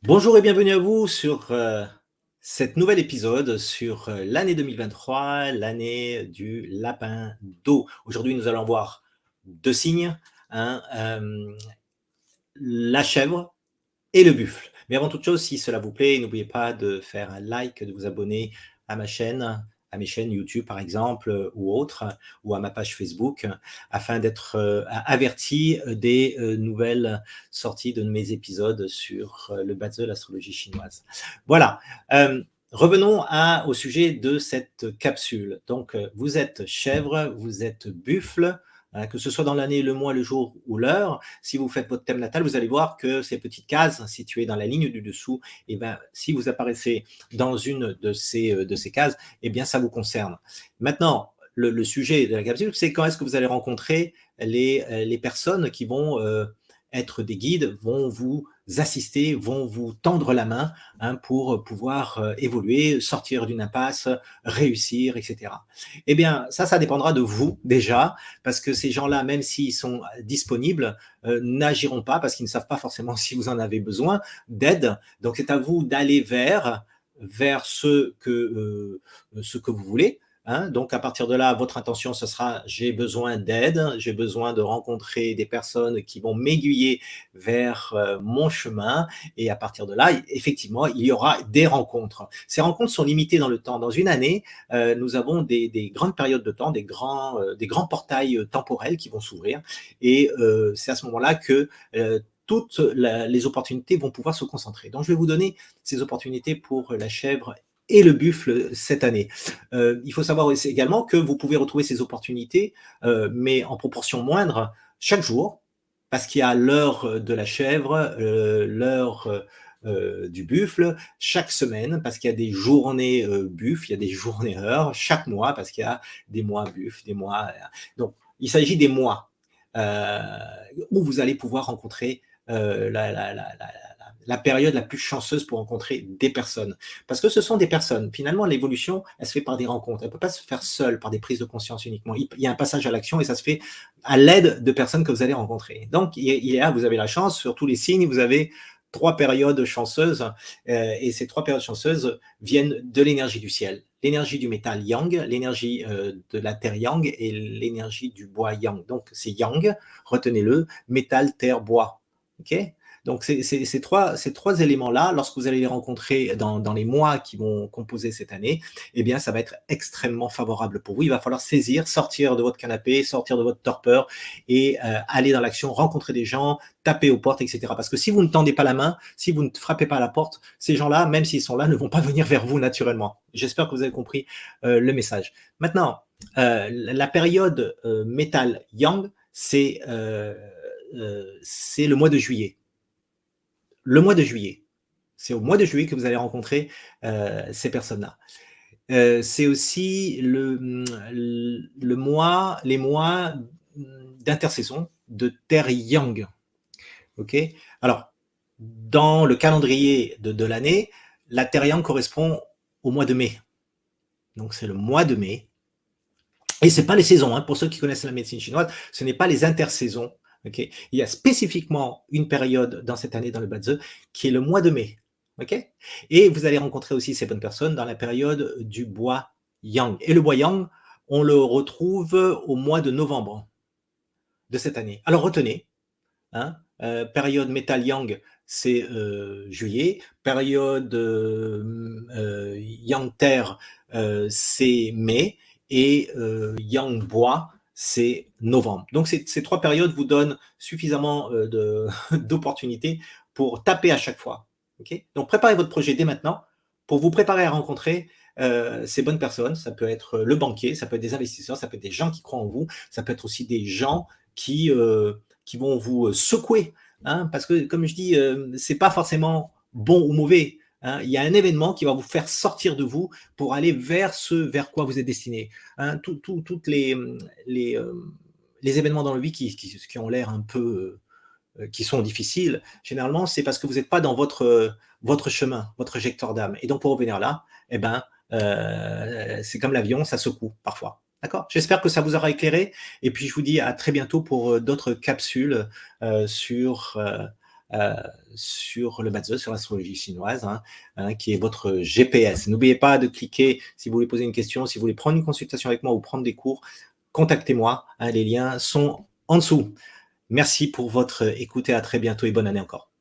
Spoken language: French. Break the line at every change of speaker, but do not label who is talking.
Bonjour et bienvenue à vous sur cet nouvel épisode sur l'année 2023, l'année du lapin d'eau. Aujourd'hui, nous allons voir deux signes, hein, la chèvre et le buffle. Mais avant toute chose, si cela vous plaît, n'oubliez pas de faire un like, de vous abonner à ma chaîne, à mes chaînes YouTube par exemple, ou autres, ou à ma page Facebook, afin d'être averti des nouvelles sorties de mes épisodes sur le Bazhe, l'astrologie chinoise. Voilà. Revenons au sujet de cette capsule. Donc, vous êtes chèvre, vous êtes buffle, hein, que ce soit dans l'année, le mois, le jour ou l'heure. Si vous faites votre thème natal, vous allez voir que ces petites cases situées dans la ligne du dessous, eh ben, si vous apparaissez dans une de ces cases, eh bien, ça vous concerne. Maintenant, le sujet de la capsule, c'est quand est-ce que vous allez rencontrer les personnes qui vont être des guides, vont vous assister, vont vous tendre la main, hein, pour pouvoir évoluer, sortir d'une impasse, réussir, etc. Eh bien, ça dépendra de vous déjà, parce que ces gens-là, même s'ils sont disponibles, n'agiront pas parce qu'ils ne savent pas forcément si vous en avez besoin d'aide. Donc, c'est à vous d'aller vers ce que vous voulez. Hein. Donc, à partir de là, votre intention, ce sera j'ai besoin d'aide, j'ai besoin de rencontrer des personnes qui vont m'aiguiller vers mon chemin. Et à partir de là, effectivement, il y aura des rencontres. Ces rencontres sont limitées dans le temps. Dans une année, nous avons des grandes périodes de temps, des grands portails temporels qui vont s'ouvrir. Et c'est à ce moment-là que toutes les opportunités vont pouvoir se concentrer. Donc, je vais vous donner ces opportunités pour la chèvre et le buffle cette année. Il faut savoir aussi également que vous pouvez retrouver ces opportunités, mais en proportion moindre, chaque jour, parce qu'il y a l'heure de la chèvre, l'heure du buffle, chaque semaine, parce qu'il y a des journées buffle, il y a des journées heures, chaque mois, parce qu'il y a des mois buffle, des mois. Donc, il s'agit des mois euh, où vous allez pouvoir rencontrer la période la plus chanceuse pour rencontrer des personnes. Parce que ce sont des personnes. Finalement, l'évolution, elle se fait par des rencontres. Elle ne peut pas se faire seule, par des prises de conscience uniquement. Il y a un passage à l'action et ça se fait à l'aide de personnes que vous allez rencontrer. Donc, vous avez la chance, sur tous les signes, vous avez trois périodes chanceuses, et ces trois périodes chanceuses viennent de l'énergie du ciel. L'énergie du métal yang, l'énergie de la terre yang et l'énergie du bois yang. Donc, c'est yang, retenez-le, métal, terre, bois. Ok. Donc, ces trois éléments-là, lorsque vous allez les rencontrer dans les mois qui vont composer cette année, eh bien, ça va être extrêmement favorable pour vous. Il va falloir saisir, sortir de votre canapé, sortir de votre torpeur et aller dans l'action, rencontrer des gens, taper aux portes, etc. Parce que si vous ne tendez pas la main, si vous ne frappez pas à la porte, ces gens-là, même s'ils sont là, ne vont pas venir vers vous naturellement. J'espère que vous avez compris le message. Maintenant, la période métal yang, c'est le mois de juillet. Le mois de juillet. C'est au mois de juillet que vous allez rencontrer ces personnes-là. C'est aussi les mois d'intersaison de terre yang. Ok. Alors, dans le calendrier de l'année, la terre yang correspond au mois de mai. Donc, c'est le mois de mai. Et ce n'est pas les saisons. Hein. Pour ceux qui connaissent la médecine chinoise, ce n'est pas les intersaisons. Okay. Il y a spécifiquement une période dans cette année dans le Bazhe qui est le mois de mai. Okay. Et vous allez rencontrer aussi ces bonnes personnes dans la période du bois yang. Et le bois yang, on le retrouve au mois de novembre de cette année. Alors retenez, hein, période métal yang, c'est juillet. Période yang terre, c'est mai. Et yang bois, c'est novembre. Donc ces trois périodes vous donnent suffisamment d'opportunités pour taper à chaque fois. Okay. Donc préparez votre projet dès maintenant pour vous préparer à rencontrer ces bonnes personnes. Ça peut être le banquier, ça peut être des investisseurs, ça peut être des gens qui croient en vous, ça peut être aussi des gens qui vont vous secouer. Hein, parce que, comme je dis, c'est pas forcément bon ou mauvais. Hein, il y a un événement qui va vous faire sortir de vous pour aller vers ce vers quoi vous êtes destiné. Hein, toutes les, les événements dans la vie qui ont l'air un peu, qui sont difficiles, généralement, c'est parce que vous n'êtes pas dans votre chemin, votre trajectoire d'âme. Et donc, pour revenir là, eh ben, c'est comme l'avion, ça secoue parfois. D'accord. J'espère que ça vous aura éclairé. Et puis, je vous dis à très bientôt pour d'autres capsules sur heu, sur le Bazi, sur l'astrologie chinoise, qui est votre GPS. N'oubliez pas de cliquer si vous voulez poser une question, si vous voulez prendre une consultation avec moi ou prendre des cours, contactez-moi, les liens sont en dessous. Merci pour votre écoute et à très bientôt et bonne année encore.